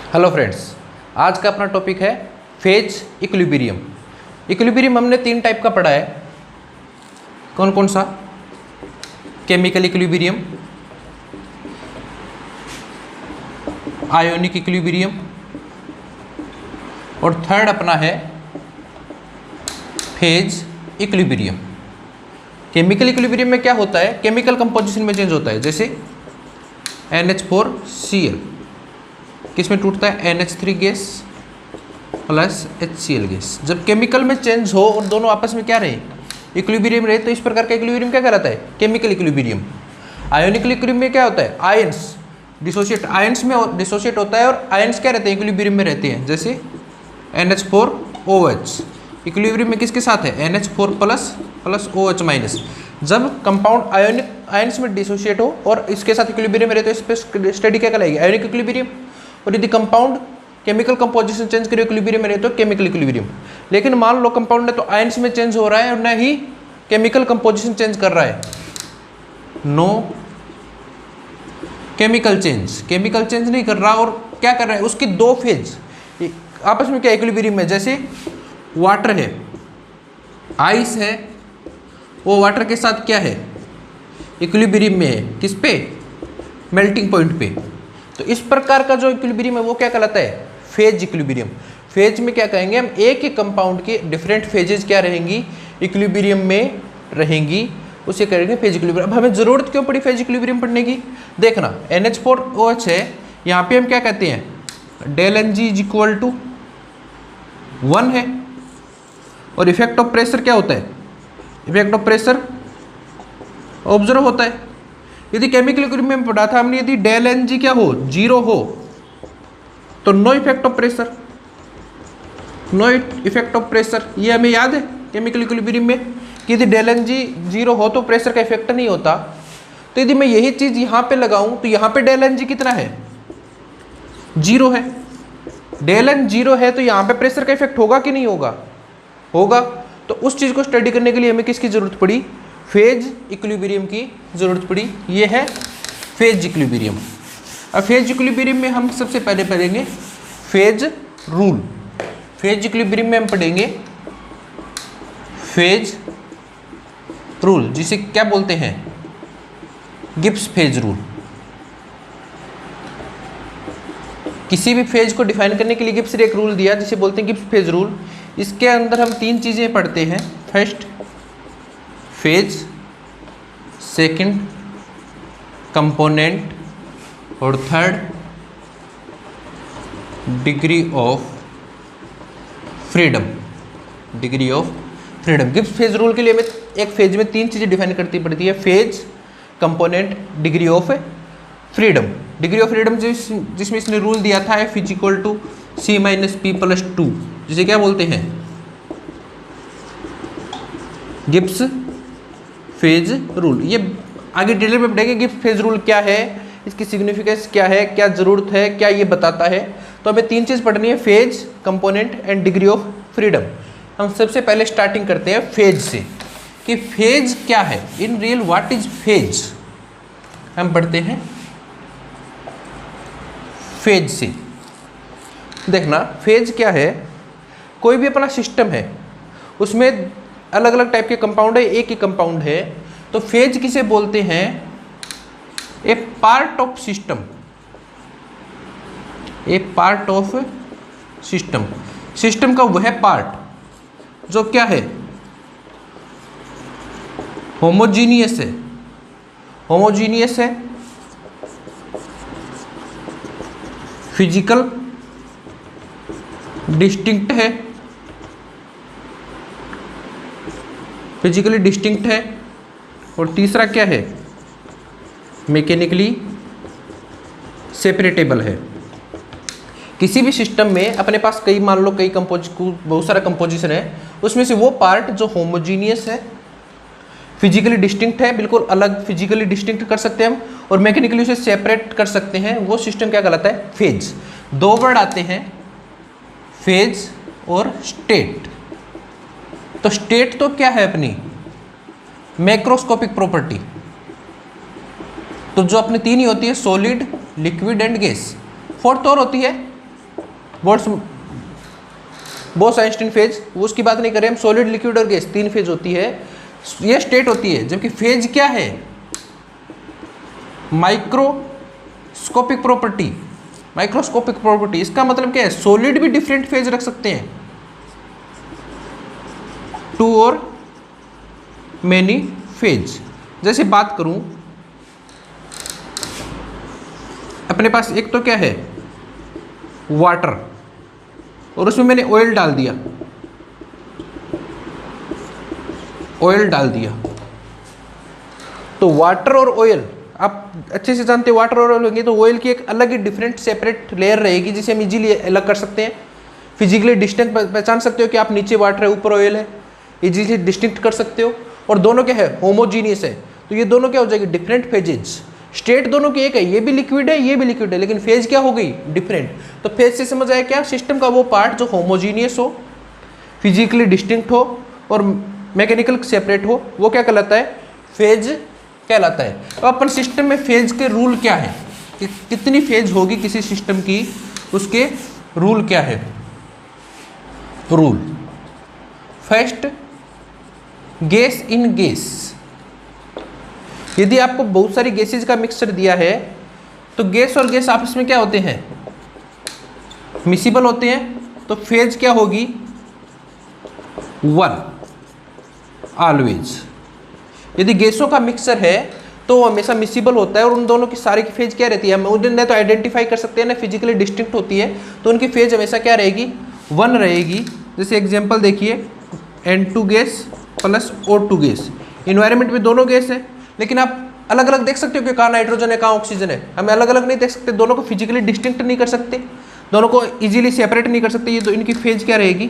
Hello friends, आज का अपना टॉपिक है फेज इक्विलिब्रियम। इक्विलिब्रियम हमने तीन टाइप का पढ़ा है। कौन कौन सा? केमिकल इक्विलिब्रियम, आयोनिक इक्विलिब्रियम और थर्ड अपना है फेज इक्विलिब्रियम। केमिकल इक्विलिब्रियम में क्या होता है? केमिकल कंपोजिशन में चेंज होता है। जैसे NH4Cl किस में टूटता है? NH3 gas plus HCl gas. जब केमिकल में चेंज हो और दोनों आपस में क्या रहे? इक्विलिब्रियम रहे, तो इस प्रकार का इक्विलिब्रियम क्या कहलाता है? Chemical equilibrium. आयोनिक इक्विलिब्रियम में क्या होता है? आयंस डिसोशिएट, आयंस में डिसोशिएट होता है और आयंस क्या रहते हैं? इक्विलिब्रियम में रहते हैं। जैसे NH4OH इक्विलिब्रियम में किसके साथ है? NH4 plus OH minus. जब कंपाउंड आयोनिक आयंस में डिसोशिएट हो और इसके साथ इक्विलिब्रियम में रहते हो, इस पर स्टडी क्या कहलाएगी? Ionic equilibrium. और यदि कंपाउंड केमिकल कंपोजिशन चेंज करे इक्विलिब्रियम में रहे तो केमिकल इक्विलिब्रियम। लेकिन मान लो कंपाउंड है तो आयंस में चेंज हो रहा है और न ही केमिकल कंपोजिशन चेंज कर रहा है, no chemical change, chemical change नहीं कर रहा और क्या कर रहा है? उसकी दो फेज आपस में क्या इक्विलिब्रियम में। जैसे वाटर है, आइस है, वो वाटर के साथ क्या है? इक्विलिब्रियम में है। किस पे? मेल्टिंग पॉइंट पे। तो इस प्रकार का जो इक्विलिब्रियम है वो क्या कहलाता है? Phase equilibrium. फेज में क्या कहेंगे हम? एक ही कंपाउंड के डिफरेंट फेजेस क्या रहेंगी? इक्विलिब्रियम में रहेंगी, उसे करेंगे फेज इक्विलिब्रियम। अब हमें जरूरत क्यों पड़ी फेज इक्विलिब्रियम पढ़ने की? देखना, NH4OH है, यहाँ पे हम क्या कहते हैं? Del NG is equal to 1 है। और इफेक्ट ऑफ प्रेशर क्या होता है? इफेक्ट ऑफ प्रेशर ऑब्जर्व होता है। यदि केमिकल इक्विलिब्रियम में पढ़ा था हमने, यदि डेल NG क्या हो? 0 हो तो no effect of pressure, no effect of pressure. ये हमें याद है केमिकल इक्विलिब्रियम में कि यदि डेल NG 0 हो तो प्रेशर का इफेक्ट नहीं होता। तो यदि मैं यही चीज यहाँ पे लगाऊं तो यहाँ पे डेल NG कितना है? 0 है। डेल N 0 है तो यहाँ पे प्रेशर का इफेक्ट होगा कि नहीं होगा? होगा। तो उस चीज को स्टडी करने के लिए हमें किसकी जरूरत पड़ी? फेज इक्विलिब्रियम की जरूरत पड़ी। ये है फेज इक्विलिब्रियम। अब फेज इक्विलिब्रियम में हम सबसे पहले पढ़ेंगे फेज रूल। फेज इक्विलिब्रियम में हम पढ़ेंगे फेज रूल, जिसे क्या बोलते हैं? Gibbs phase rule. किसी भी फेज को डिफाइन करने के लिए गिब्स ने एक रूल दिया जिसे बोलते हैं गिब्स फेज रूल। इसके अंदर हम तीन चीजें पढ़ते हैं। फर्स्ट फेज, सेकंड कंपोनेंट और third degree of freedom. Degree of freedom. Gibbs phase rule के लिए हमें एक फेज में तीन चीजें डिफाइन करती पड़ती है: phase, component, degree of freedom. Degree of freedom जिसमें इसने रूल दिया था F is equal to C minus P plus 2, जिसे क्या बोलते हैं? Gibbs phase rule. ये आगे डिटेल में पढ़ेंगे गिब्स फेज रूल क्या है, इसकी सिग्निफिकेंस क्या है, क्या जरूरत है, क्या ये बताता है। तो हमें तीन चीज पढ़नी है: phase, component and degree of freedom. हम सबसे पहले स्टार्टिंग करते हैं फेज से कि फेज क्या है। In real what is phase? हम पढ़ते हैं फेज से। देखना, फेज क्या है? कोई भी अपना सिस्टम है, उसमें अलग अलग टाइप के कंपाउंड है, एक ही कंपाउंड है, तो फेज किसे बोलते हैं? A part of system. A part of system. System का वह पार्ट जो क्या है? होमोजीनियस है। होमोजीनियस है, फिजिकल डिस्टिंक्ट है, फिजिकली डिस्टिंक्ट है, और तीसरा क्या है? मैकेनिकली सेपरेटेबल है। किसी भी सिस्टम में अपने पास कई, मान लो कई बहुत सारा कंपोजिशन है, उसमें से वो पार्ट जो होमोजीनियस है, फिजिकली डिस्टिंक्ट है, बिल्कुल अलग फिजिकली डिस्टिंक्ट कर सकते हैं हम, और मैकेनिकली उसे सेपरेट कर सकते हैं, वो सिस्टम क्या कहलाता है? फेज। दो वर्ड आते हैं, फेज और स्टेट। तो स्टेट तो क्या है अपनी? Macroscopic property. तो जो अपनी तीन ही होती है, solid, liquid and gas. Fourth और होती है बोस-आइंस्टीन फेज, उसकी बात नहीं करें हम। सॉलिड, लिक्विड और गैस 3 फेज होती है, ये स्टेट होती है। जबकि फेज क्या है? Microscopic property. माइक्रोस्कोपिक प्रॉपर्टी इसका मतलब क्या है? सॉलिड भी डिफरेंट फेज रख सकते हैं, 2 और मेनी फेज। जैसे बात करूं, अपने पास एक तो क्या है? वाटर, और उसमें मैंने ऑयल डाल दिया, ऑयल डाल दिया। तो वाटर और ऑयल आप अच्छे से जानते हैं, वाटर और ऑयल होंगे तो ऑयल की एक अलग ही डिफरेंट सेपरेट लेयर रहेगी, जिसे हम इजीली अलग कर सकते हैं। फिजिकली डिस्टिंक्ट पहचान सकते हो कि आप नीचे वाटर है ऊपर ऑयल है, इजीली डिस्टिंक्ट कर सकते हो। और दोनों क्या है? होमोजीनियस है। तो ये दोनों क्या हो जाएगी? Different phases. स्टेट दोनों की एक है, ये भी लिक्विड है ये भी लिक्विड है, लेकिन फेज क्या हो गई? डिफरेंट। तो फेज से समझ आया क्या? सिस्टम का वो पार्ट जो होमोजीनियस हो, फिजिकली डिस्टिंक्ट हो और मैकेनिकल सेपरेट हो, वो क्या कहलाता है? फेज कहलाता है। तो अपन सिस्टम में फेज के रूल क्या है कि कितनी फेज होगी किसी सिस्टम की, उसके रूल क्या है? Rule first, gas in gas. यदि आपको बहुत सारी गैसेज का मिक्सचर दिया है तो गैस और गैस आपस में क्या होते हैं? मिसिबल होते हैं। तो फेज क्या होगी? 1 ऑलवेज। यदि गैसों का मिक्सचर है तो वो हमेशा मिसिबल होता है, और उन दोनों की सारी की फेज क्या रहती है? हम उन्हें न तो आइडेंटिफाई कर सकते हैं ना फिजिकली डिस्टिंक्ट होती है, तो उनकी फेज हमेशा क्या रहेगी? 1 रहेगी। जैसे एग्जांपल देखिए, N2 gas plus O2 gas. Environment में दोनों गैस है, लेकिन आप अलग अलग देख सकते हो कि कहाँ नाइट्रोजन है कहाँ ऑक्सीजन है। हमें अलग अलग नहीं देख सकते, दोनों को फिजिकली डिस्टिंक्ट नहीं कर सकते, दोनों को इजीली सेपरेट नहीं कर सकते। ये तो इनकी फेज क्या रहेगी?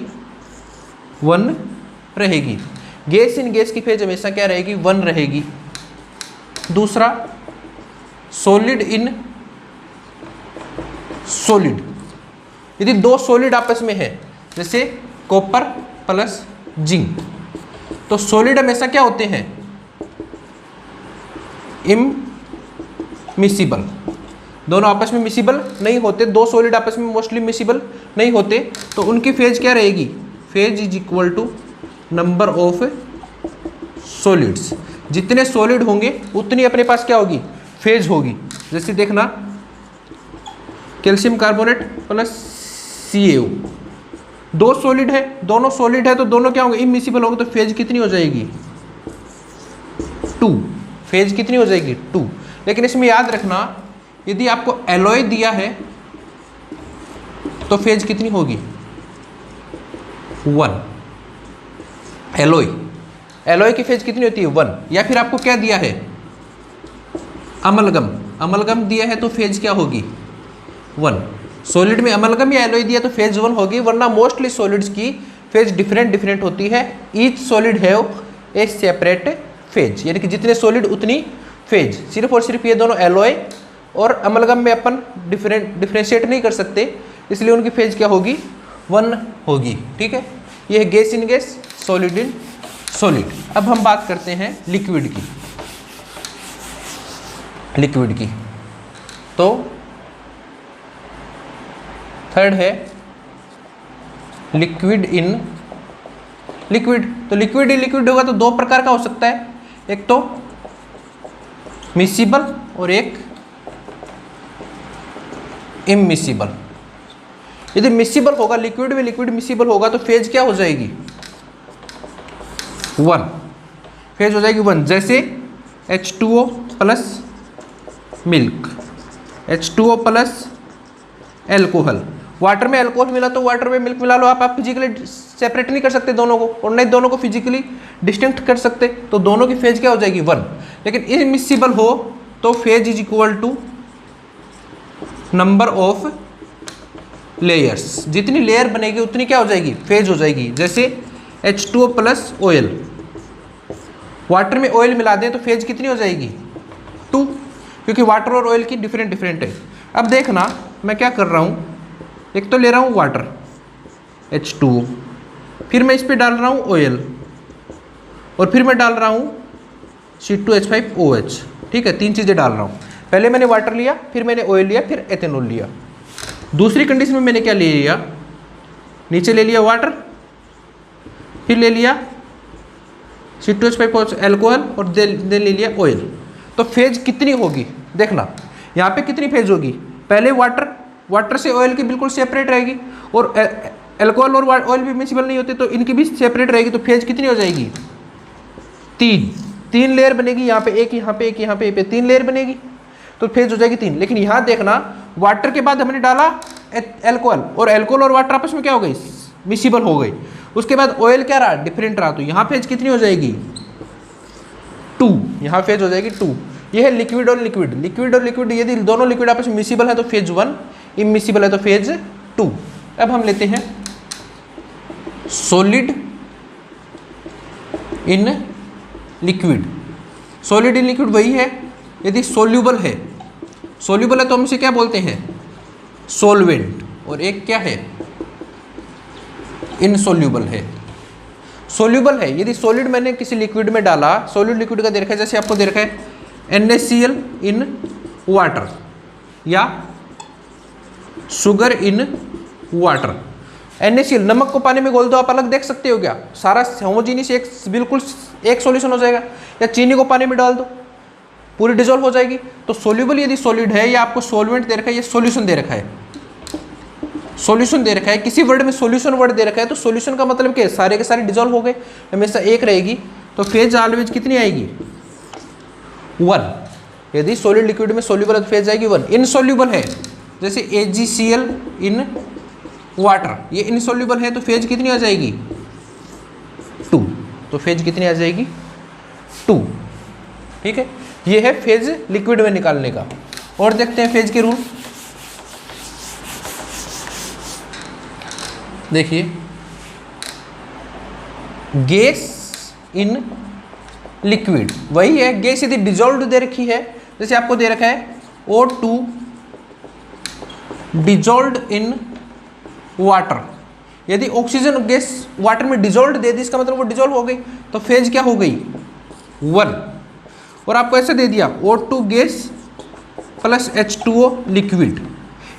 1 रहेगी। गैस इन गैस की फेज हमेशा क्या रहेगी? 1 रहेगी। दूसरा, सॉलिड इन सॉलिड। यदि 2 सॉलिड आपस में है, जैसे कॉपर प्लस जिंक, तो सॉलिड हमेशा क्या होते हैं? इममिसिबल। दोनों आपस में मिसिबल नहीं होते, 2 सॉलिड आपस में मोस्टली मिसिबल नहीं होते, तो उनकी फेज क्या रहेगी? Phase is equal to number of solids. जितने सॉलिड होंगे उतनी अपने पास क्या होगी? फेज होगी। जैसे देखना, calcium carbonate plus CaO, 2 solid है, दोनों सॉलिड है तो दोनों क्या होंगे? इममिसिबल होंगे। तो फेज कितनी हो जाएगी? 2। फेज कितनी हो जाएगी? 2। लेकिन इसमें याद रखना, यदि आपको एलॉय दिया है तो फेज कितनी होगी? 1। एलॉय की फेज कितनी होती है? 1। या फिर आपको क्या दिया है? अमलगम दिया है तो फेज क्या होगी? 1। सॉलिड में अमलगम या एलॉय दिया तो फेज 1 होगी, वरना मोस्टली सॉलिड्स की फेज डिफरेंट होती है। Each solid have a separate phase, यानी कि जितने सॉलिड उतनी फेज। सिर्फ और सिर्फ ये दोनों एलॉय और अमलगम में अपन डिफरेंशिएट नहीं कर सकते, इसलिए उनकी फेज क्या होगी? 1 होगी। ठीक है, ये है gas in gas, solid in solid. अब हम बात करते हैं लिक्विड की। तो थर्ड है लिक्विड इन लिक्विड। तो लिक्विड इन लिक्विड होगा तो 2 प्रकार का हो सकता है, एक तो मिसिबल और एक इममिसिबल। यदि मिसिबल होगा, लिक्विड में लिक्विड मिसिबल होगा तो फेज क्या हो जाएगी? 1। फेज हो जाएगी 1। जैसे H2O plus milk, H2O plus alcohol. Water में अल्कोहल मिला तो वाटर में मिल्क मिला लो, आप फिजिकली सेपरेट नहीं कर सकते दोनों को, और नहीं दोनों को फिजिकली डिस्टिंक्ट कर सकते, तो दोनों की फेज क्या हो जाएगी? 1। लेकिन इममिसिबल हो तो phase is equal to number of layers. जितनी लेयर बनेगी उतनी क्या हो जाएगी? फेज हो जाएगी। जैसे H2O प्लस ऑयल, वाटर में ऑयल मिला दें तो फेज कितनी हो जाएगी? 2, क्योंकि वाटर और ऑयल की डिफरेंट है। अब देखना मैं क्या कर रहा हूँ, एक तो ले रहा हूँ वाटर H2O, फिर मैं इस पर डाल रहा हूँ ऑयल, और फिर मैं डाल रहा हूँ C2H5OH। ठीक है, 3 चीज़ें डाल रहा हूँ। पहले मैंने वाटर लिया, फिर मैंने ऑयल लिया, फिर एथेनॉल लिया। दूसरी कंडीशन में मैंने क्या ले लिया? नीचे ले लिया वाटर, फिर ले लिया C2H5 एल्कोहल और देन ले लिया ऑयल। तो फेज कितनी होगी देखना, यहाँ पे कितनी फेज होगी, पहले वाटर से ऑयल की बिल्कुल सेपरेट रहेगी, और एल्कोहल और ऑयल भी मिक्सिबल नहीं होते तो इनकी भी सेपरेट रहेगी। तो फेज कितनी हो जाएगी, तीन लेयर बनेगी, यहाँ पे एक, यहाँ पे एक, यहाँ पे 3 लेयर बनेगी, तो फेज हो जाएगी 3। लेकिन यहाँ देखना वाटर के बाद हमने डाला एल्कोहल, और एल्कोहल और वाटर आपस में क्या हो गई, मिक्सिबल हो गई। उसके बाद ऑयल क्या रहा, डिफरेंट रहा, तो यहाँ फेज कितनी हो जाएगी 2, यहाँ फेज हो जाएगी 2। ये है लिक्विड और लिक्विड, लिक्विड और लिक्विड यदि दोनों लिक्विड आपस में मिक्सिबल है तो फेज 1, इमिक्सिबल है तो फेज 2। अब हम लेते हैं solid in liquid. Solid in liquid वही है यदि सोल्यूबल है, सोल्यूबल है तो हम इसे क्या बोलते हैं, सोलवेंट, और एक क्या है, इनसोल्यूबल है। सोल्यूबल है यदि सॉलिड मैंने किसी लिक्विड में डाला, सॉलिड लिक्विड का दे रखा है, जैसे आपको दे रखा है NaCl इन वाटर या शुगर इन वाटर। NaCl नमक को पानी में घोल दो, आप अलग देख सकते हो क्या, सारा होमोजीनियस एक बिल्कुल एक सॉल्यूशन हो जाएगा। या चीनी को पानी में डाल दो, पूरी डिजोल्व हो जाएगी। तो सोल्यूबल यदि सॉलिड है, या आपको सॉल्वेंट दे रखा है, ये सॉल्यूशन दे रखा है, सॉल्यूशन दे रखा है, किसी वर्ड में सॉल्यूशन वर्ड दे रखा है, तो सॉल्यूशन का मतलब क्या है, सारे के सारे डिजोल्व हो गए, हमेशा एक रहेगी। तो फेज ऑलवेज कितनी आएगी, 1। यदि सॉलिड लिक्विड में सोल्यूबल है तो फेज आएगी 1। इनसोल्यूबल है जैसे AgCl इन वाटर, ये इनसोल्यूबल है तो फेज कितनी आ जाएगी 2। तो फेज कितनी आ जाएगी 2, ठीक है। ये है फेज लिक्विड में निकालने का। और देखते हैं फेज के रूल। देखिए गैस इन लिक्विड वही है, गैस यदि डिजोल्व दे रखी है, जैसे आपको दे रखा है O2 डिजोल्व इन वाटर, यदि ऑक्सीजन गैस वाटर में डिजोल्व दे दी, इसका मतलब वो डिजोल्व हो गई, तो फेज क्या हो गई 1। और आपको ऐसे दे दिया O2 gas plus H2O liquid,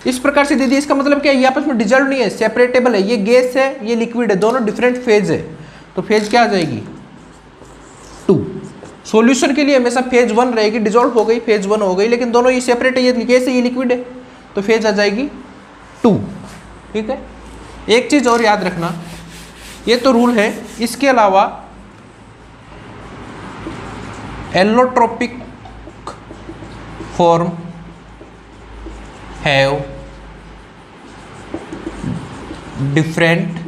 इस प्रकार से दे दिया, इसका मतलब क्या है, ये आपस में डिजोल्व नहीं है, सेपरेटेबल है, ये गैस है, ये लिक्विड है, दोनों डिफरेंट फेज है, तो फेज क्या आ जाएगी 2। सॉल्यूशन के लिए हमेशा फेज 1 रहेगी, डिजोल्व हो गई फेज 1 हो गई, लेकिन दोनों ये सेपरेट है, ये गैस है, ये लिक्विड है, तो फेज आ जाएगी 2, ठीक है। एक चीज और याद रखना, ये तो रूल है, इसके अलावा allotropic form have different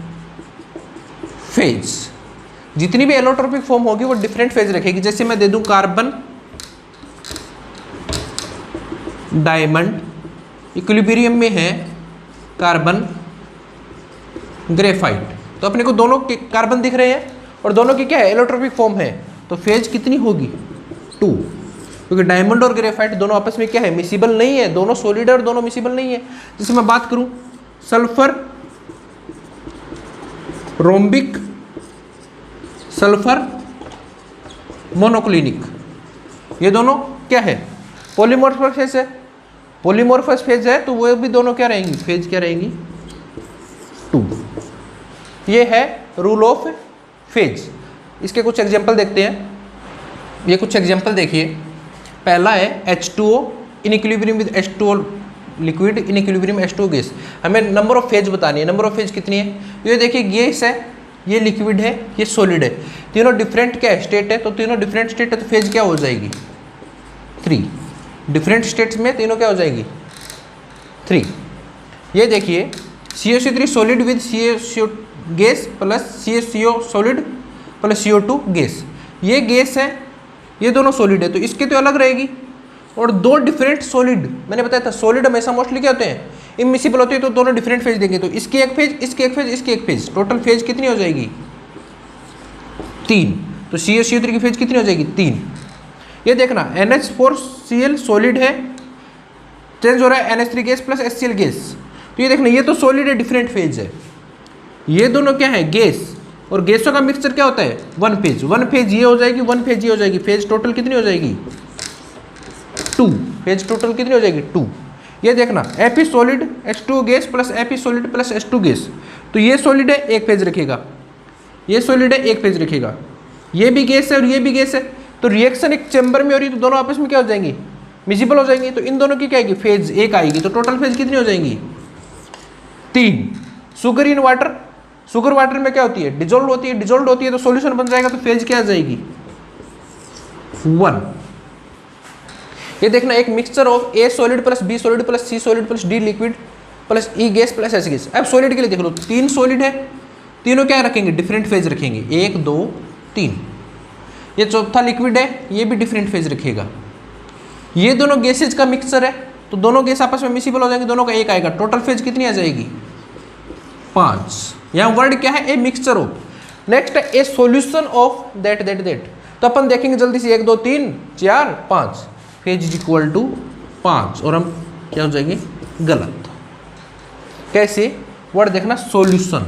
phase. जितनी भी एलोट्रोपिक फॉर्म होगी वो डिफरेंट फेज रखेगी। जैसे मैं दे दूं कार्बन डायमंड, इक्विलिब्रियम में है कार्बन ग्रेफाइट, तो अपने को दोनों के कार्बन दिख रहे हैं और दोनों की क्या है एलोट्रोपिक फॉर्म है, तो फेज कितनी होगी 2, क्योंकि डायमंड और ग्रेफाइट दोनों आपस में क्या है मिसिबल नहीं है, दोनों सॉलिड और दोनों मिसिबल नहीं है। जैसे मैं बात करूं सल्फर रोम्बिक, सल्फर मोनोक्लिनिक, ये दोनों क्या है पॉलीमॉर्फस फेज है, पॉलीमॉर्फस फेज है, तो वो भी दोनों क्या रहेंगी फेज क्या रहेंगी 2। ये है रूल ऑफ फेज। इसके कुछ एग्जांपल देखते हैं। ये कुछ एग्जांपल देखिए। पहला है H2O in equilibrium with H2O liquid in equilibrium H2O gas. हमें नंबर ऑफ फेज बतानी है। नंबर ऑफ फेज कितनी है, ये देखिए गैस है, ये लिक्विड है, ये सॉलिड है, तीनों डिफरेंट क्या है स्टेट है, तो तीनों डिफरेंट स्टेट है तो फेज क्या हो जाएगी 3। डिफरेंट स्टेट्स में तीनों क्या हो जाएगी 3। ये देखिए CaCO3 solid with CaCO gas plus CaCO solid plus CO2 gas, ये गैस है, ये दोनों सॉलिड है तो इसके तो अलग रहेगी। और दो डिफरेंट सॉलिड, मैंने बताया था सॉलिड हमेशा मोस्टली क्या होते हैं इमिसिबल होते हैं, तो दोनों डिफरेंट फेज देंगे, तो इसकी एक फेज, इसकी एक फेज, इसकी एक फेज, टोटल फेज कितनी हो जाएगी 3। तो CaCO3 की फेज कितनी हो जाएगी 3। ये देखना NH4Cl सॉलिड है, चेंज हो रहा है NH3 gas plus HCl gas, तो ये देखना ये तो सॉलिड है डिफरेंट फेज है, ये दोनों क्या है गैस, और गैसों का मिक्सचर क्या होता है 1 फेज, 1 फेज ये हो जाएगी, 1 फेज ये हो जाएगी, फेज टोटल कितनी हो जाएगी 2, फेज टोटल कितनी हो जाएगी 2। ये देखना Fe solid H2O gas plus Fe solid plus H2 gas, तो ये सॉलिड है एक फेज रखेगा, ये सॉलिड है एक फेज रखेगा, ये भी गैस है और ये भी गैस है, तो रिएक्शन एक चैम्बर में हो रही है तो दोनों आपस में क्या हो जाएंगी, मिजिबल हो जाएंगी, तो इन दोनों की क्या आएगी, फेज एक आएगी, तो टोटल फेज कितनी हो जाएंगी, 3। Sugar in water, sugar water में क्या होती है, डिजोल्व होती है, डिजोल्व होती है तो सॉल्यूशन बन जाएगा, तो फेज क्या आ जाएगी, 1। ये देखना एक mixture of A solid plus B solid plus C solid plus D liquid plus E gas plus H gas. अब सॉलिड के लिए देख लो, 3 सॉलिड है, तीनों क्या रखेंगे, डिफरेंट फेज रखेंगे, 1 2 3। ये चौथा लिक्विड है, ये भी डिफरेंट फेज रखेगा। ये दोनों गैसेज का मिक्सचर है, तो दोनों गैस आपस में मिसिबल हो जाएंगे, दोनों का एक आएगा, टोटल फेज कितनी आ जाएगी, 5। यहाँ वर्ड क्या है, ए मिक्सचर ऑफ। नेक्स्ट है ए solution of that that that, तो अपन देखेंगे जल्दी से, 1 2 3 4 5, फेज इज इक्वल टू 5, और हम क्या हो जाएंगे, गलत। कैसे, वर्ड देखना सॉल्यूशन,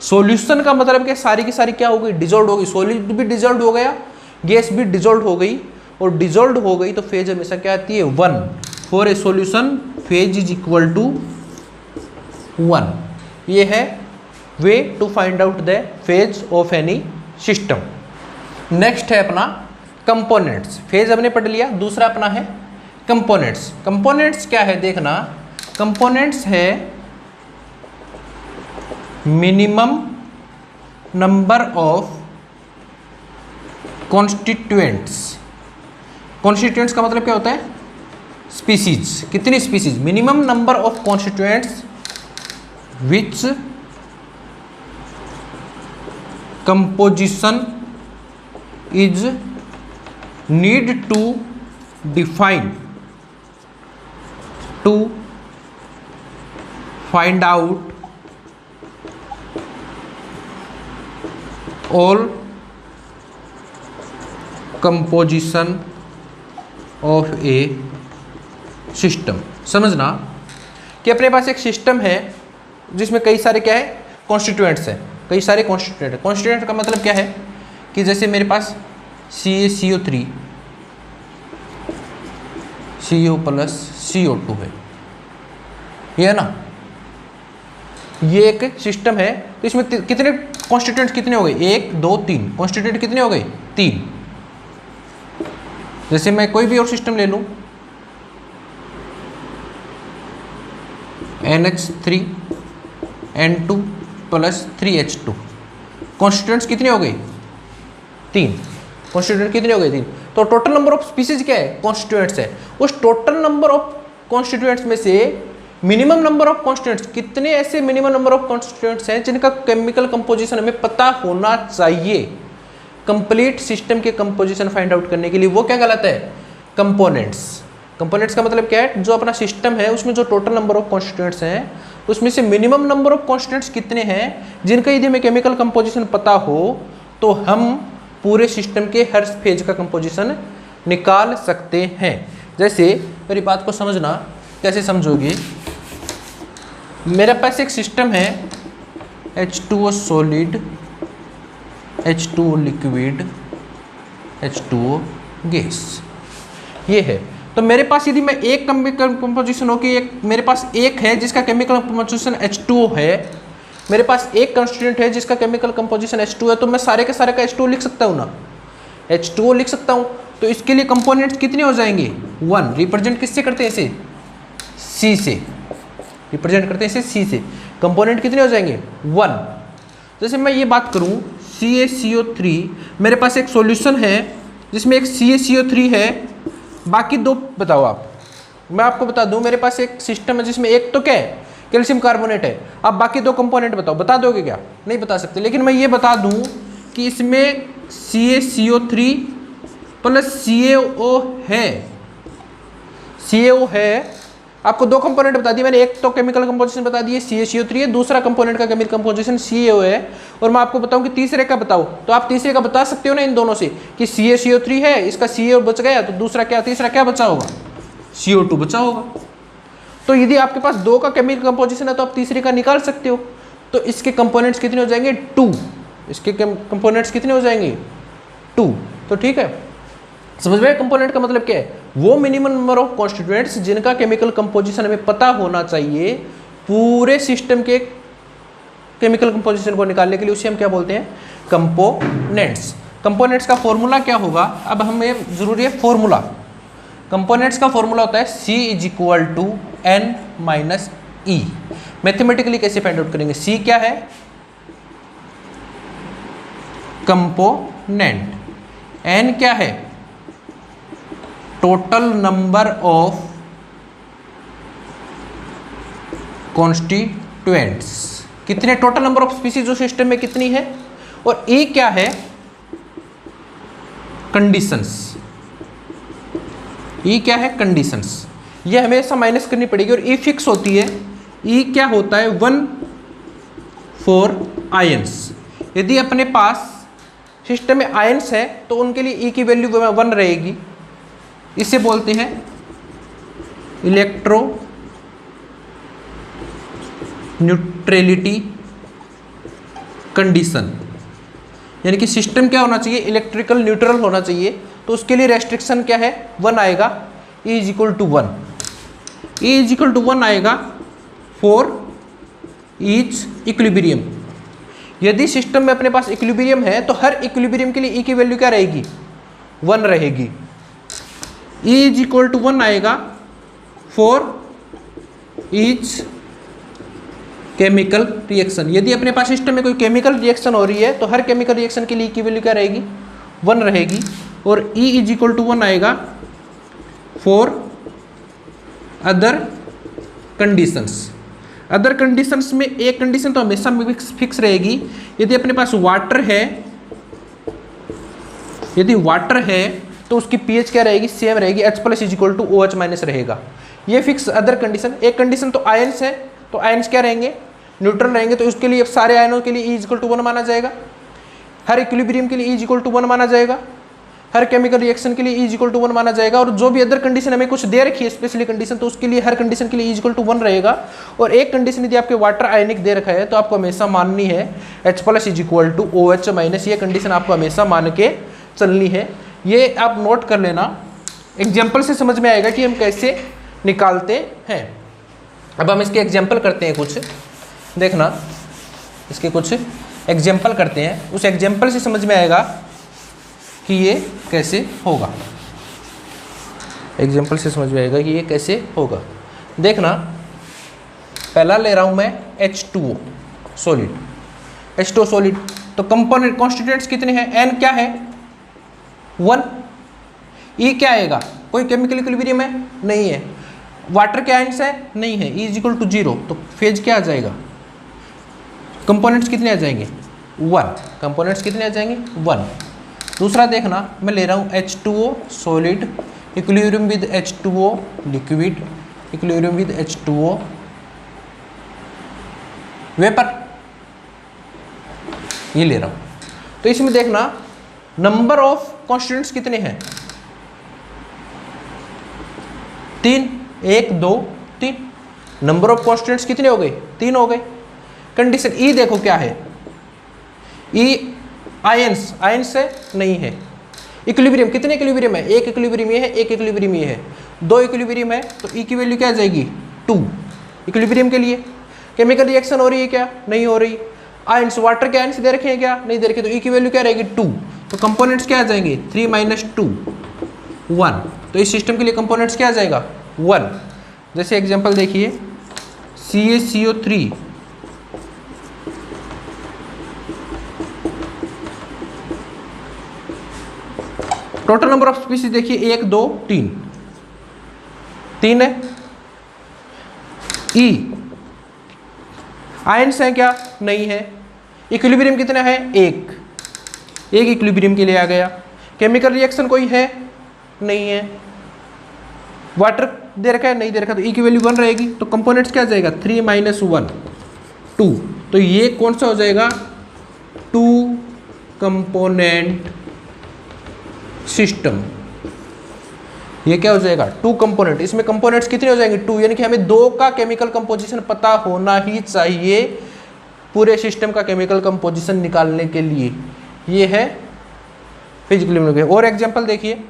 सॉल्यूशन का मतलब क्या, सारी की सारी क्या हो गई, डिजोल्व हो गई, सॉलिड भी डिजोल्व हो गया, गैस भी डिजोल्व हो गई, और डिजोल्व हो गई तो फेज हमेशा क्या आती है, 1। For a solution phase is equal to 1। ये है way to find out the phase of any system. Next है अपना कंपोनेंट्स। फेज हमने पढ़ लिया, दूसरा अपना है कंपोनेंट्स। कंपोनेंट्स क्या है देखना, कंपोनेंट्स है minimum number of constituents. Constituents का मतलब क्या होता है, स्पीसीज, कितनी species, minimum number of constituents which composition is need to define to find out all composition of a system। समझना कि अपने पास एक सिस्टम है जिसमें कई सारे क्या है, कॉन्स्टिट्यूएंट्स हैं, कई सारे कॉन्स्टिट्यूएंट है। कॉन्स्टिट्यूएंट का मतलब क्या है कि जैसे मेरे पास CaCO3 CO प्लस CO2 है, ये है ना, ये एक सिस्टम है, तो इसमें कितने कॉन्स्टिट्यूएंट्स कितने हो गए, 1 2 3 कॉन्स्टिट्यूएंट कितने हो गए, 3। जैसे मैं कोई भी और सिस्टम ले लूं, NH3 N2 plus 3H2, constituents कितने हो गए, 3। कॉन्स्टिट्यूएंट कितने हो गए, 3। तो टोटल नंबर ऑफ स्पीसीज क्या है, कॉन्स्टिट्यूएंट्स है। उस टोटल नंबर ऑफ कॉन्स्टिट्यूएंट्स में से मिनिमम नंबर ऑफ कॉन्स्टिट्यूएंट्स, कितने ऐसे मिनिमम नंबर ऑफ कॉन्स्टिट्यूएंट्स हैं जिनका केमिकल कंपोजिशन हमें पता होना चाहिए कंप्लीट सिस्टम के कंपोजिशन फाइंड आउट करने के लिए, वो क्या कहलाता है, कंपोनेंट्स। कंपोनेंट्स का मतलब क्या है, जो अपना सिस्टम है उसमें जो टोटल नंबर ऑफ कॉन्स्टिट्यूएंट्स हैं उसमें से मिनिमम नंबर ऑफ कॉन्स्टिट्यूएंट्स कितने हैं जिनका यदि हमें केमिकल कंपोजिशन पता हो तो हम पूरे सिस्टम के हर फेज का कंपोजिशन निकाल सकते हैं। जैसे मेरी बात को समझना, कैसे समझोगे, मेरे पास एक सिस्टम है H2O solid, H2O liquid, H2O gas, ये है। तो मेरे पास यदि मैं एक केमिकल कंपोजिशन हो कि एक मेरे पास एक है जिसका केमिकल कंपोजिशन H2O है, मेरे पास एक कंस्टिट्यूएंट है जिसका केमिकल कंपोजिशन H2 है, तो मैं सारे के सारे का H2O लिख सकता हूँ ना, H2O लिख सकता हूँ। तो इसके लिए कंपोनेंट्स कितने हो जाएंगे, 1। रिप्रेजेंट किससे करते हैं इसे, C से, रिप्रेजेंट करते हैं इसे C से। कंपोनेंट कितने हो जाएंगे, 1। जैसे मैं ये बात करूँ CaCO3, मेरे पास एक सॉल्यूशन है जिसमें एक CaCO3 है, बाकी दो बताओ आप। मैं आपको बता दूं मेरे पास एक सिस्टम है जिसमें एक तो क्या है, कैल्शियम कार्बोनेट है, आप बाकी दो कंपोनेंट बताओ, बता दोगे क्या, नहीं बता सकते। लेकिन मैं ये बता दूं कि इसमें CaCO3 प्लस CaO है, CaO है। आपको दो कंपोनेंट बता दिए मैंने, एक तो केमिकल कंपोजिशन बता दिए CaCO3 है, दूसरा कंपोनेंट का केमिकल कंपोजिशन CaO है। और मैं आपको बताऊं कि तीसरे का बताओ, तो आप तीसरे का बता सकते हो ना इन दोनों से कि CaCO3 है, इसका CaO बच गया, तो दूसरा क्या, तीसरा क्या बचा होगा, CO2 बचा होगा। तो यदि आपके पास दो का केमिकल कंपोजिशन है तो आप तीसरे का निकाल सकते हो। तो इसके कंपोनेंट्स कितने हो जाएंगे, 2। इसके कंपोनेंट्स कितने हो जाएंगे, 2। तो ठीक है, समझ में कंपोनेंट का मतलब क्या है, वो मिनिमम नंबर ऑफ कॉन्स्टिट्यूएंट्स जिनका केमिकल कंपोजिशन हमें पता होना चाहिए पूरे सिस्टम के केमिकल कंपोजिशन को निकालने के लिए, उसे हम क्या बोलते हैं, कंपोनेंट्स। कंपोनेंट्स का फॉर्मूला क्या होगा, अब हमें जरूरी है फॉर्मूला। कंपोनेंट्स का फॉर्मूला होता है C = N - E। मैथमेटिकली कैसे फाइंड आउट करेंगे, C क्या है, कंपोनेंट, N क्या है, टोटल नंबर ऑफ कॉन्स्टिट्यूएंट्स, कितने टोटल नंबर ऑफ स्पीसीज जो सिस्टम में कितनी है, और E क्या है, कंडीशंस। E क्या है, कंडीशंस। ये हमेशा माइनस करनी पड़ेगी और E फिक्स होती है। E क्या होता है, 1 फॉर आयंस। यदि अपने पास सिस्टम में आयंस है तो उनके लिए E की वैल्यू 1 रहेगी। इसे बोलते हैं इलेक्ट्रो न्यूट्रलिटी कंडीशन, यानी कि सिस्टम क्या होना चाहिए, इलेक्ट्रिकल न्यूट्रल होना चाहिए। तो उसके लिए रेस्ट्रिक्शन क्या है, 1 आएगा, E = 1। E = 1 आएगा फॉर ईच इक्विलिब्रियम। यदि सिस्टम में अपने पास इक्विलिब्रियम है तो हर इक्विलिब्रियम के लिए E की वैल्यू क्या रहेगी, 1 रहेगी। E = 1 आएगा फॉर ईच केमिकल रिएक्शन। यदि अपने पास सिस्टम में कोई केमिकल रिएक्शन हो रही है तो हर केमिकल रिएक्शन के लिए की वैल्यू क्या रहेगी, 1 रहेगी। और E = 1 आएगा for other conditions. Other conditions में एक कंडीशन तो हमेशा फिक्स रहेगी, यदि अपने पास वाटर है, यदि वाटर है तो उसकी pH क्या रहेगी, सेम रहेगी, H+ = OH- रहेगा। ये फिक्स अदर कंडीशन। एक कंडीशन तो आयंस है, तो आयंस क्या रहेंगे, न्यूट्रल रहेंगे, तो उसके लिए सारे आयनों के लिए E = 1 माना जाएगा। हर इक्विलिब्रियम के लिए E = 1 माना जाएगा। हर केमिकल रिएक्शन के लिए E = 1 माना जाएगा। और जो भी अदर कंडीशन हमें कुछ दे रखी है स्पेशली कंडीशन, तो उसके लिए हर कंडीशन के लिए E = 1 रहेगा। और एक कंडीशन यदि आपके वाटर आयनिक दे रखा है तो आपको हमेशा माननी है H+ = OH-। ये कंडीशन आपको हमेशा मान के चलनी है। ये आप नोट कर लेना, एग्जाम्पल से समझ में आएगा कि हम कैसे निकालते हैं। अब हम इसके एग्जाम्पल करते हैं, कुछ देखना, इसके कुछ एग्जाम्पल करते हैं, उस एग्जाम्पल से समझ में आएगा कि ये कैसे होगा। एग्जाम्पल से समझ में आएगा कि ये कैसे होगा। देखना, पहला ले रहा हूँ मैं H2O सॉलिड, H2O सॉलिड। तो कंपोनेंट कॉन्स्टिट्यूएंट्स कितने हैं, N क्या है, 1। E क्या आएगा, कोई केमिकल इक्विलिब्रियम है, नहीं है। वाटर के आयंस है, नहीं है, E = 0। तो फेज क्या आ जाएगा, कंपोनेंट्स कितने आ जाएंगे, 1। कंपोनेंट्स कितने आ जाएंगे, 1। दूसरा देखना, मैं ले रहा हूँ H2O solid, equilibrium with H2O liquid, equilibrium with H2O vapour, ये ले रहा हूँ। तो इसमें देखना नंबर ऑफ कॉन्स्टिट्यूएंट्स कितने हैं, 3, 1 2 3। नंबर ऑफ कॉन्स्टिट्यूएंट्स कितने हो गए, 3 हो गए। कंडीशन E देखो क्या है, E आयंस, आयंस है, नहीं है। इक्विलिब्रियम, कितने इक्विलिब्रियम है, एक इक्विलिब्रियम ये है, एक इक्विलिब्रियम ये है। 2 इक्विलिब्रियम है तो E की वैल्यू क्या आ जाएगी, 2 इक्विलिब्रियम के लिए। केमिकल रिएक्शन हो रही है क्या, नहीं हो रही। आयंस, वाटर के आयंस दे रखे हैं क्या, नहीं दे रखे, तो E की वैल्यू क्या रहेगी, 2। तो कंपोनेंट्स क्या आ जाएंगे, 3 - 2 1। तो इस सिस्टम के लिए कंपोनेंट्स क्या आ जाएगा, 1। जैसे एग्जांपल देखिए, CaCO3 total number of species देखिए, 1 2 3 3 है। E आयंस है क्या, नहीं है। इक्विलिब्रियम कितना है, 1 इक्विलिब्रियम के लिए आ गया। केमिकल रिएक्शन कोई है, नहीं है। वाटर दे रखा है, नहीं दे रखा, तो E की वैल्यू 1 रहेगी। तो कंपोनेंट्स क्या आ जाएगा, 3 - 1 2। तो ये कौन सा हो जाएगा, 2 कंपोनेंट सिस्टम। ये क्या हो जाएगा, 2 कंपोनेंट। इसमें कंपोनेंट्स कितने हो जाएंगे, 2, यानी कि हमें 2 का केमिकल कंपोजिशन पता होना ही चाहिए पूरे सिस्टम का केमिकल कंपोजिशन निकालने के लिए। ये है फिजिकल। और एग्जांपल देखिए,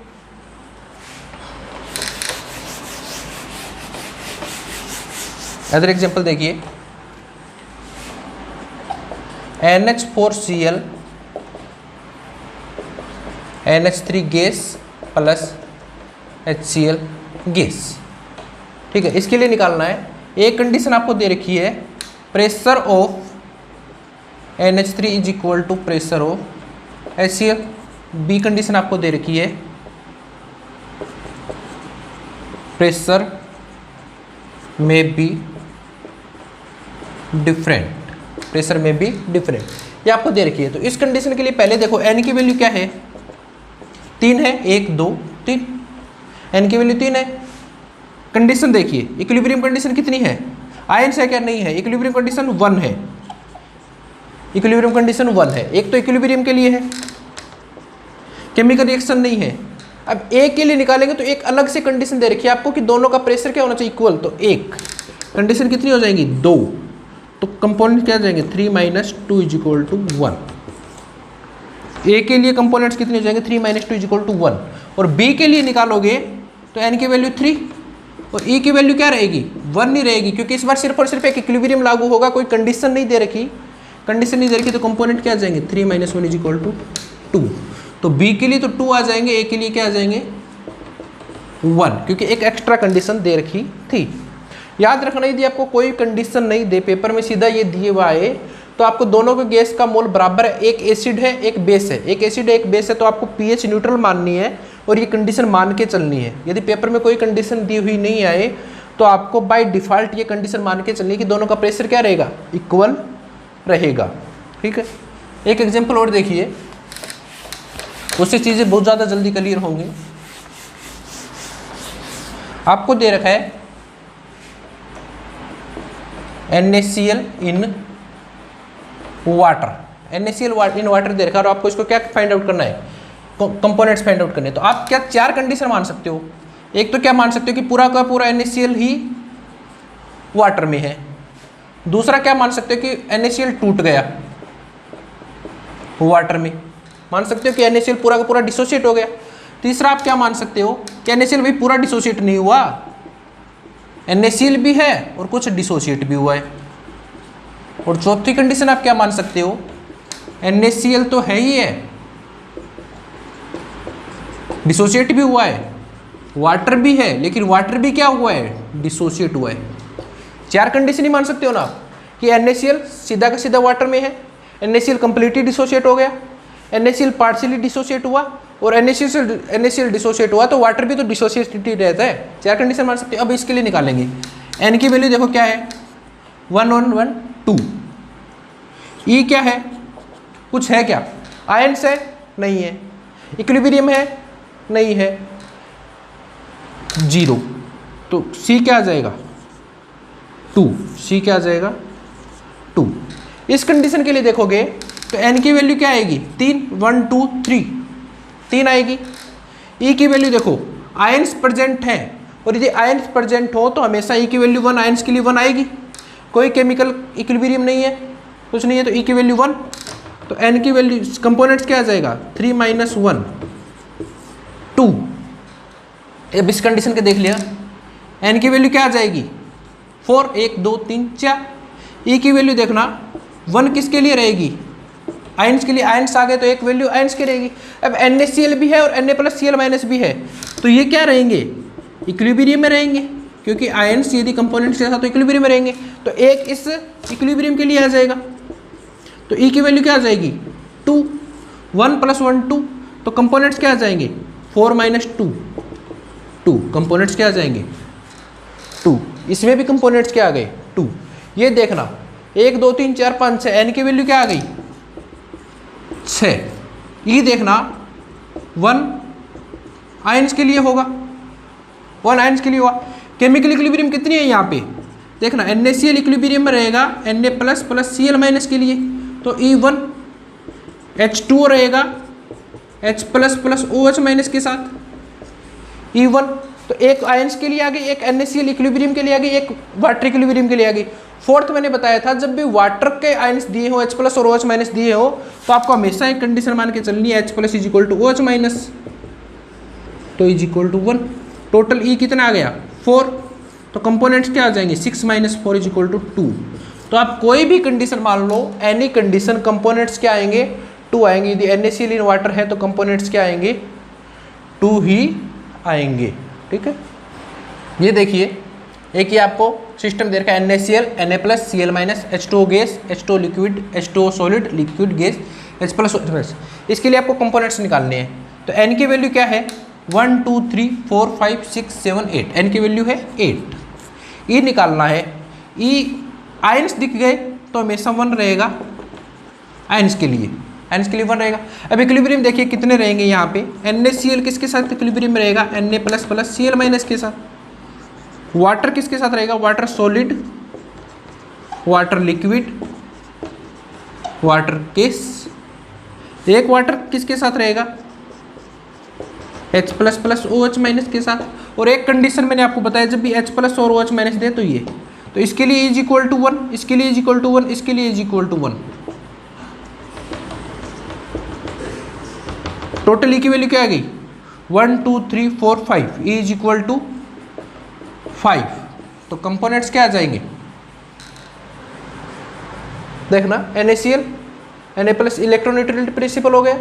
अदर एग्जांपल देखिए, NH4Cl NH3 gas plus HCl gas. ठीक है, इसके लिए निकालना है। एक कंडीशन आपको दे रखी है, pressure of NH3 is equal to pressure of HCl। B condition आपको दे रखी है, प्रेशर में बी डिफरेंट, प्रेशर में भी डिफरेंट, ये आपको दे रखी है। तो इस कंडीशन के लिए पहले देखो n की वैल्यू क्या है, 3 है, 1 2 3, n की वैल्यू 3 है। कंडीशन देखिए, इक्विलिब्रियम कंडीशन कितनी है, आयंस है क्या, नहीं है, इक्विलिब्रियम कंडीशन 1 है, इक्विलिब्रियम कंडीशन 1 है। एक तो इक्विलिब्रियम के लिए है, केमिकल रिएक्शन नहीं है। अब ए के लिए निकालेंगे तो एक अलग से कंडीशन दे रखी है आपको कि दोनों का प्रेशर क्या होना चाहिए, इक्वल। तो एक कंडीशन कितनी हो जाएंगी, 2, तो कंपोनेंट क्या जाएंगे, 3 - 2 = 1। ए के लिए कंपोनेंट्स कितने हो जाएंगे, 3 - 2 = 1। और बी के लिए निकालोगे तो एन की वैल्यू 3 और ई की वैल्यू क्या रहेगी, 1 नहीं रहेगी, क्योंकि इस बार सिर्फ और सिर्फ एक इक्विलिब्रियम लागू होगा, कोई कंडीशन नहीं दे रखी, कंडीशन नहीं दे रखी, तो कंपोनेंट क्या आ जाएंगे, 3 - 1 = 2। तो बी के लिए तो 2 आ जाएंगे, ए के लिए क्या आ जाएंगे, 1, क्योंकि एक एक्स्ट्रा कंडीशन दे रखी थी। याद रखना, यदि आपको कोई कंडीशन नहीं दे पेपर में, सीधा ये दिए हुआ है, तो आपको दोनों के गैस का मोल बराबर है, एक एसिड है एक बेस है, एक एसिड है एक बेस है, तो आपको पीएच न्यूट्रल माननी है और ये कंडीशन मान के चलनी है। यदि पेपर में कोई कंडीशन दी हुई नहीं आए तो आपको बाय डिफ़ॉल्ट ये कंडीशन मान के चलनी है कि दोनों का प्रेशर क्या रहेगा, इक्वल रहेगा। ठीक है, एक एग्जाम्पल और देखिए, उससे चीज़ें बहुत ज़्यादा जल्दी क्लियर होंगी। आपको दे रखा है NaCl in water, NaCl in water दे रखा है और आपको इसको क्या फाइंड आउट करना है, कंपोनेंट्स फाइंड आउट करने। तो आप क्या 4 कंडीशन मान सकते हो। एक तो क्या मान सकते हो कि पूरा का पूरा NaCl ही वाटर में है। दूसरा क्या मान सकते हो कि NaCl टूट गया वाटर में, मान सकते हो कि NaCl पूरा का पूरा डिसोसिएट हो गया। तीसरा आप क्या मान सकते हो कि NaCl भी पूरा डिसोसिएट नहीं हुआ, NaCl भी है और कुछ डिसोसिएट भी हुआ है। और चौथी कंडीशन आप क्या मान सकते हो, NaCl तो है ही है, डिसोसिएट भी हुआ है, वाटर भी है, लेकिन वाटर भी क्या हुआ है, डिसोसिएट हुआ है। 4 कंडीशन ही मान सकते हो ना कि NaCl सीधा का सीधा वाटर में है, NaCl कंप्लीटली डिसोसिएट हो गया, NaCl पार्शियली डिसोसिएट हुआ और NaCl डिसोसिएट हुआ तो वाटर भी तो डिसोसिएट ही रहता है। 4 कंडीशन मान सकते हो। अब इसके लिए निकालेंगे, n की वैल्यू देखो क्या है, 1 1 1 2। ई क्या है, कुछ है क्या, आयंस है, नहीं है, इक्विलिब्रियम है, नहीं है, 0। तो C क्या आ जाएगा, 2, C क्या आ जाएगा, 2। इस कंडीशन के लिए देखोगे तो n की वैल्यू क्या आएगी, 3 1 2 3, 3 आएगी। E की वैल्यू देखो, आयंस प्रेजेंट है और यदि आयंस प्रेजेंट हो तो हमेशा E की वैल्यू 1, आयंस के लिए 1 आएगी। कोई केमिकल इक्विलिब्रियम नहीं है, कुछ नहीं है, तो E की वैल्यू 1। तो n की वैल्यू कंपोनेंट्स क्या आ जाएगा, 3 - 1 2। अब इस कंडीशन के देख लिया, n की वैल्यू क्या आ जाएगी, 4 1 2 3 4। E की वैल्यू देखना, 1 किसके लिए रहेगी, आयंस के लिए, आयंस आ गए तो एक वैल्यू आयंस की रहेगी। अब NaCl भी है और Na+Cl- भी है, तो ये क्या रहेंगे, इक्विलिब्रियम में रहेंगे, क्योंकि आयंस यदि कंपोनेंट्स के साथ तो इक्विलिब्रियम में रहेंगे। तो एक इस इक्विलिब्रियम के लिए आ जाएगा, तो E की वैल्यू क्या आ जाएगी, 2, 1 + 1 2, तो कंपोनेंट्स क्या आ जाएंगे, 4 - 2 2, कंपोनेंट्स क्या आ जाएंगे, 2। इसमें भी कंपोनेंट्स क्या आ गए, 2। ये देखना, 1 2 3 4 5 6, n की वैल्यू क्या आ गई, 6। ये देखना, 1 आयंस के लिए होगा, 1 आयंस के लिए हुआ। केमिकल इक्विलिब्रियम कितनी है यहाँ पे देखना, NaCl इक्विलिब्रियम में रहेगा Na++Cl- के लिए, तो E1, H2O रहेगा H++OH- के साथ, E1। तो एक आयंस के लिए आ गई, एक NaCl इक्विलिब्रियम के लिए आ गई, एक वाटर इक्विलिब्रियम के लिए आ गई। फोर्थ मैंने बताया था, जब भी वाटर के आयंस दिए हो, H+ और OH- दिए हो, तो आपको हमेशा एक कंडीशन मान के चलनी है, H+ = OH-, तो = 1। टोटल E कितना आ गया, 4, तो कंपोनेंट्स क्या आ जाएंगे 6 - 4 = 2। तो आप कोई भी कंडीशन मान लो, एनी कंडीशन, कंपोनेंट्स क्या आएंगे 2 आएंगे। यदि NaCl इन वाटर है तो कंपोनेंट्स क्या आएंगे 2 ही आएंगे। ठीक है, ये देखिए एक ही आपको सिस्टम दे रखा है NaCl, Na+, Cl-, H2O gas, H2O liquid, H2O solid, liquid gas, H+। इसके लिए आपको कंपोनेंट्स निकालने हैं। तो n की वैल्यू क्या है 1 2 3 4 5 6 7 8, n की वैल्यू है 8। E निकालना है, E आयंस दिख गए तो हमेशा 1 रहेगा आयंस के लिए, 1 रहेगा। अब इक्विलिब्रियम देखिए कितने रहेंगे यहाँ पे, NaCl किसके साथ इक्विलिब्रियम में रहेगा Na++ Cl- के साथ। वाटर किसके साथ रहेगा, water solid, water liquid, water gas. एक वाटर किसके साथ रहेगा H++ OH- के साथ। और एक कंडीशन मैंने आपको बताया, जब भी H+ और OH- दे तो ये, तो इसके लिए E = 1, इसके लिए E = 1, इसके लिए E = 1। टोटल E की वैल्यू क्या आ गई 1 2 3 4 5, E = 5। तो कंपोनेंट्स क्या आ जाएंगे देखना, NaCl, Na+ electron neutrality principle हो गया,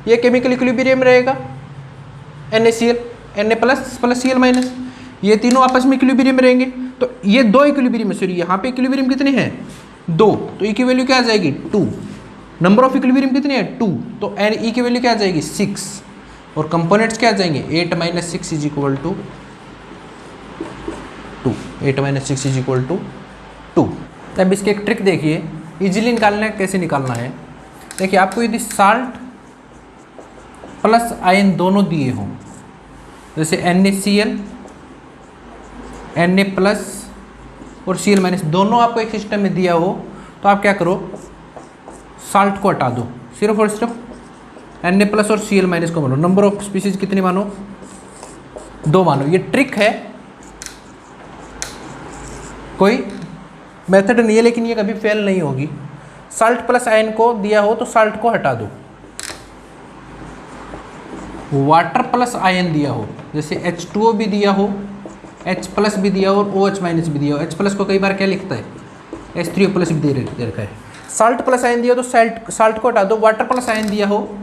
ये केमिकल इक्विलिब्रियम रहेगा NaCl, Na++ Cl-, ये तीनों आपस में इक्विलिब्रियम रहेंगे। तो ये 2 इक्विलिब्रियम है, सॉरी यहाँ पे इक्विलिब्रियम कितने हैं 2, तो E की वैल्यू क्या आ जाएगी 2। नंबर ऑफ इक्विलिब्रियम कितने हैं 2, तो E की वैल्यू क्या आ जाएगी 6। और कंपोनेंट्स क्या आ जाएंगे 8 - 6 = 2, 8 - 6 = 2। अब इसकी एक ट्रिक देखिए, इजीली निकालना कैसे निकालना है। देखिए आपको यदि साल्ट प्लस आयन दोनों दिए हों, जैसे NaCl, Na+ और Cl- दोनों आपको एक सिस्टम में दिया हो, तो आप क्या करो साल्ट को हटा दो, सिर्फ और सिर्फ Na+ और Cl- को मानो। नंबर ऑफ स्पीसीज कितनी मानो 2 मानो। ये ट्रिक है, कोई मेथड नहीं है, लेकिन ये कभी फेल नहीं होगी। साल्ट प्लस आयन को दिया हो तो साल्ट को हटा दो। वाटर प्लस आयन दिया हो, जैसे H2O भी दिया हो, H+ भी दिया हो और OH- भी दिया हो। H+ को कई बार क्या लिखता है H3O+ भी दे रखा है। साल्ट प्लस आयन दिया हो तो साल्ट को हटा दो। वाटर प्लस आयन दिया हो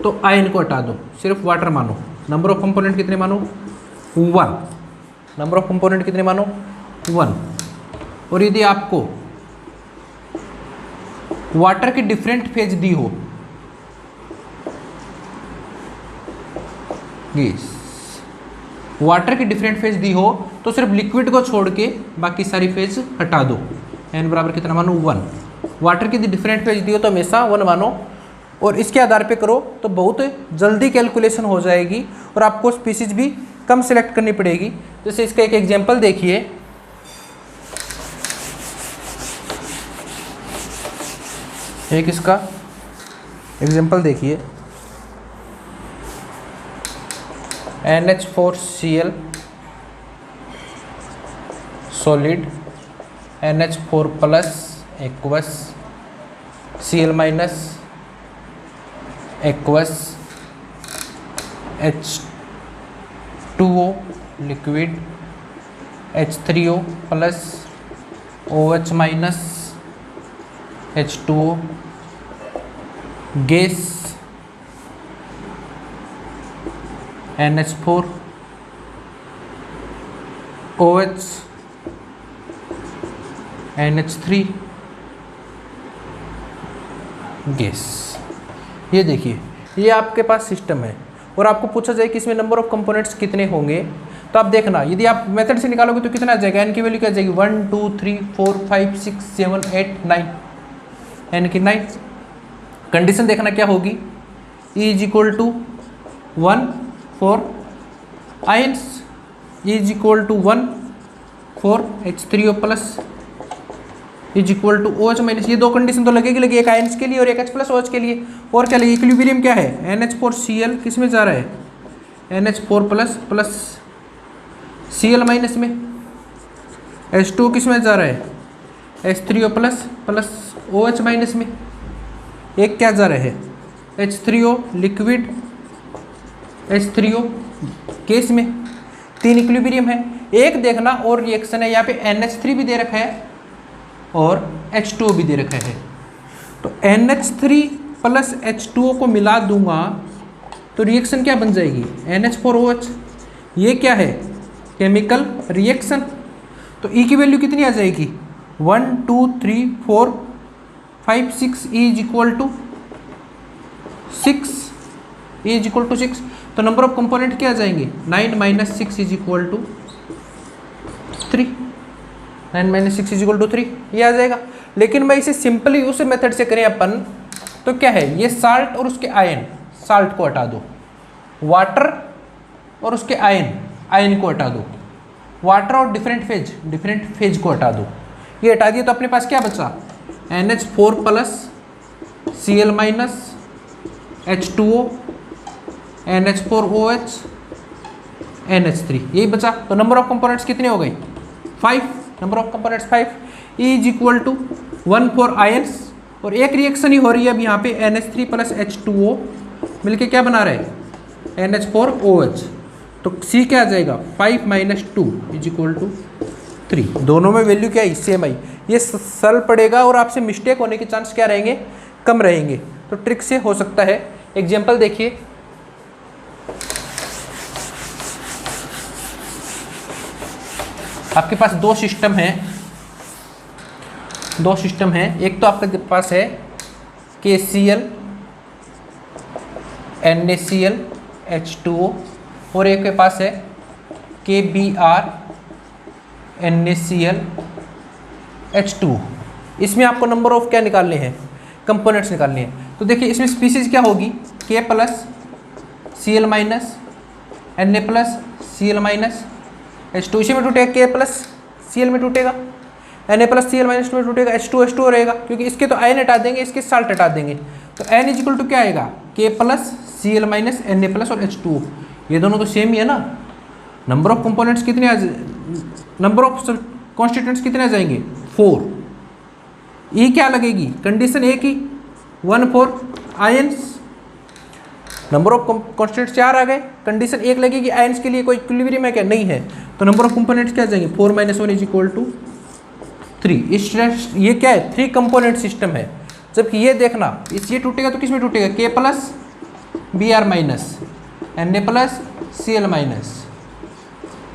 तो आयन को हटा दो, सिर्फ वाटर मानो। नंबर ऑफ कंपोनेंट कितने मानो 1। नंबर ऑफ कंपोनेंट कितने मानो 1। और यदि आपको वाटर की डिफरेंट फेज दी हो, वाटर की डिफरेंट फेज दी हो तो सिर्फ लिक्विड को छोड़ के बाकी सारी फेज हटा दो। n बराबर कितना मानो 1। वाटर की डिफरेंट फेज दी हो तो हमेशा 1 मानो, और इसके आधार पे करो तो बहुत जल्दी कैलकुलेशन हो जाएगी और आपको स्पीसीज भी कम सिलेक्ट करनी पड़ेगी। जैसे इसका एक एग्जांपल देखिए, एक इसका एग्जांपल देखिए, NH4Cl solid, NH4+ aqueous, Cl- aqueous, H2O liquid, H3O+, OH- H2O gas, NH4 OH, NH3 gas. ये देखिए, ये आपके पास सिस्टम है और आपको पूछा जाए कि इसमें नंबर ऑफ कंपोनेंट्स कितने होंगे, तो आप देखना यदि आप मेथड से निकालोगे तो कितना आ जाएगा, n की वैल्यू क्या आ जाएगी 1 2 3 4 5 6 7 8 9, n की 9। कंडीशन देखना क्या होगी, E = 1 for ions, E = 1 for H3O+, E = OH-, ये 2 कंडीशन तो लगेगी, एक आयंस के लिए और एक H+ OH के लिए। और क्या लगे, इक्विलिब्रियम क्या है, NH4Cl किस में जा रहा है, NH4+ प्लस Cl- में, H2O किस में जा रहा है, H3O+ प्लस OH- में, एक क्या जा रहा है H3O लिक्विड, H3O गैस में। 3 इक्विलिब्रियम है, एक देखना और रिएक्शन है यहाँ पे NH3 भी दे रखा है और H2O भी दे रखा है। तो NH3 प्लस H2O को मिला दूंगा तो रिएक्शन क्या बन जाएगी, NH4OH। ये क्या है, केमिकल रिएक्शन। तो E की वैल्यू कितनी आ जाएगी, 1 2 3 4 5 6, E is equal to 6, E is equal to 6। तो नंबर ऑफ कंपोनेंट क्या आ जाएंगे, 9 minus 6 is equal to 3, 9 minus 6 is equal to 3, ये आ जाएगा। लेकिन मैं इसे सिंपली उस मेथड से करें अपन तो क्या है, ये साल्ट और उसके आयन, साल्ट को हटा दो, वाटर और उसके आयन को हटा दो, वाटर और डिफरेंट फेज को हटा दो, ये हटा दिए तो अपने पास क्या बचा, NH4 plus Cl minus H2O NH4OH NH3, यही बचा। तो नंबर ऑफ कंपोनेंट्स कितने हो गए, 5, number of components 5। E is equal to 1 for ions, और एक रिएक्शन ही हो रही है अब यहाँ पे NH3 प्लस H2O मिलके क्या बना रहे हैं, NH4OH। तो C क्या आ जाएगा, 5 माइनस 2 इज इक्वल टू 3। दोनों में वैल्यू क्या है, सेम आई। ये सरल पड़ेगा और आपसे मिस्टेक होने के चांस क्या रहेंगे, कम रहेंगे। तो ट्रिक से हो सकता है। एग्जाम्पल देखिए, आपके पास दो सिस्टम हैं, एक तो आपके पास है KCl NaCl H2O और एक के पास है KBr NaCl H2O। इसमें आपको नंबर ऑफ क्या निकालने हैं, कंपोनेंट्स निकालने हैं। तो देखिए इसमें स्पीसीज क्या होगी, K plus Cl minus Na plus Cl minus H2, इसी में टूटेगा, K प्लस Cl में टूटेगा, Na प्लस Cl माइनस में टूटेगा, H2O रहेगा, क्योंकि इसके तो आयन हटा देंगे, इसके साल्ट हटा देंगे। तो N इज इक्वल टू क्या आएगा, K plus Cl minus Na plus और H2O, ये दोनों तो सेम ही है ना। नंबर ऑफ कंपोनेंट्स कितने नंबर ऑफ कॉन्स्टिट्यूएंट्स कितने आ जाएंगे, 4। E क्या लगेगी, कंडीशन एक ही, 1 for ions, number of constants 4 आ गए, कंडीशन एक लगेगी आयंस के लिए, कोई इक्विलिब्रियम है क्या, नहीं है। तो नंबर ऑफ कंपोनेंट्स क्या आ जाएंगे, 4 माइनस 1 इज इक्वल टू 3। ये क्या है, 3 कंपोनेंट सिस्टम है। जबकि ये देखना, ये टूटेगा तो किस में टूटेगा, K plus Br minus Na plus Cl minus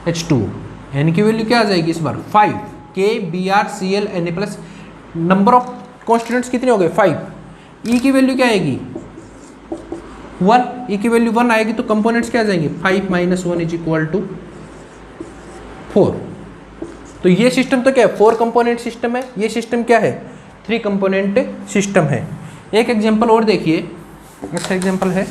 H2। N की वैल्यू क्या आ जाएगी इस बार, 5, K Br Cl Na plus, number of constituents कितने हो गए, 5। E की वैल्यू क्या आएगी, 1, E की वैल्यू 1 आएगी, तो कंपोनेंट्स क्या आ जाएंगे, 5 माइनस 1 इज इक्वल टू 4। तो ये सिस्टम तो क्या है, 4 कंपोनेंट सिस्टम है, ये सिस्टम क्या है, 3 कंपोनेंट सिस्टम है। एक एग्जांपल और देखिए, अच्छा एग्जांपल है,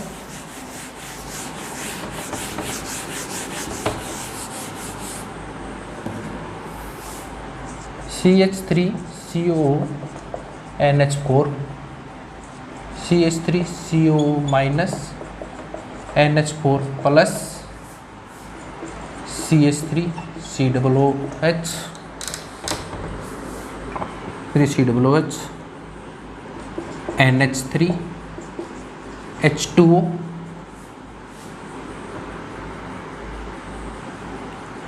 CH3CO NH4 CH3CO minus NH4 plus CH3COOH 3COOH NH3 H2O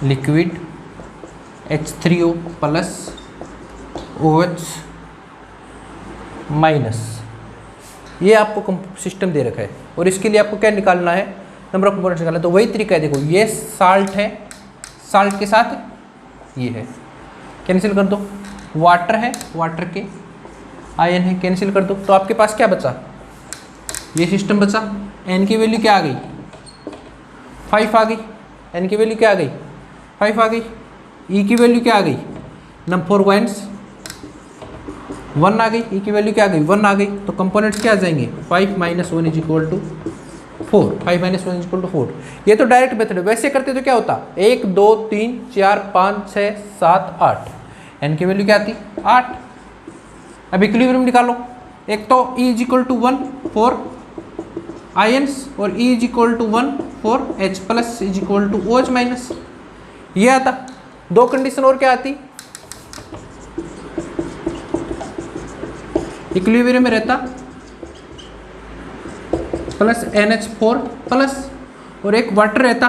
liquid H3O plus OH minus. ये आपको सिस्टम दे रखा है और इसके लिए आपको क्या निकालना है, नंबर ऑफ कंपोनेंट्स निकालना है। तो वही तरीका है, देखो ये साल्ट है, साल्ट के साथ ये है, कैंसिल कर दो, वाटर है, वाटर के आयन है, कैंसिल कर दो। तो आपके पास क्या बचा, ये सिस्टम बचा। N की वैल्यू क्या आ गई, 5 आ गई, N की वैल्यू क्या आ गई, 5 आ गई। E की वैल्यू क्या आ गई, नंबर 4 वैंस 1 आ गई, E की वैल्यू क्या आ गई, 1 आ गई। तो कंपोनेंट्स क्या आ जाएंगे, 5 minus 1 is equal to 4, 5 minus 1 is equal to 4। ये तो डायरेक्ट मेथड है, वैसे करते तो क्या होता, 1 2 3 4 5 6 7 8, N की वैल्यू क्या आती, 8। अब इक्विलिब्रियम निकालो, एक तो E is equal to 1 for ions और E is equal to 1 for H plus is equal to OH minus, ये आता। दो कंडीशन और क्या आती, इक्विलिब्रियम में रहता प्लस NH4 प्लस और एक वाटर रहता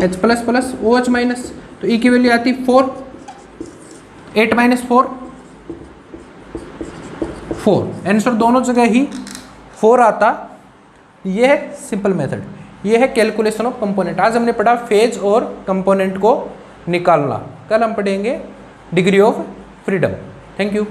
H plus plus OH minus, तो E की वैल्यू आती 4, 8 माइनस 4, 4। आंसर दोनों जगह ही 4 आता। यह है सिंपल मेथड, यह है कैलकुलेशन ऑफ कंपोनेंट। आज हमने पढ़ा फेज और कंपोनेंट को निकालना, कल हम पढ़ेंगे degree of freedom. Thank you.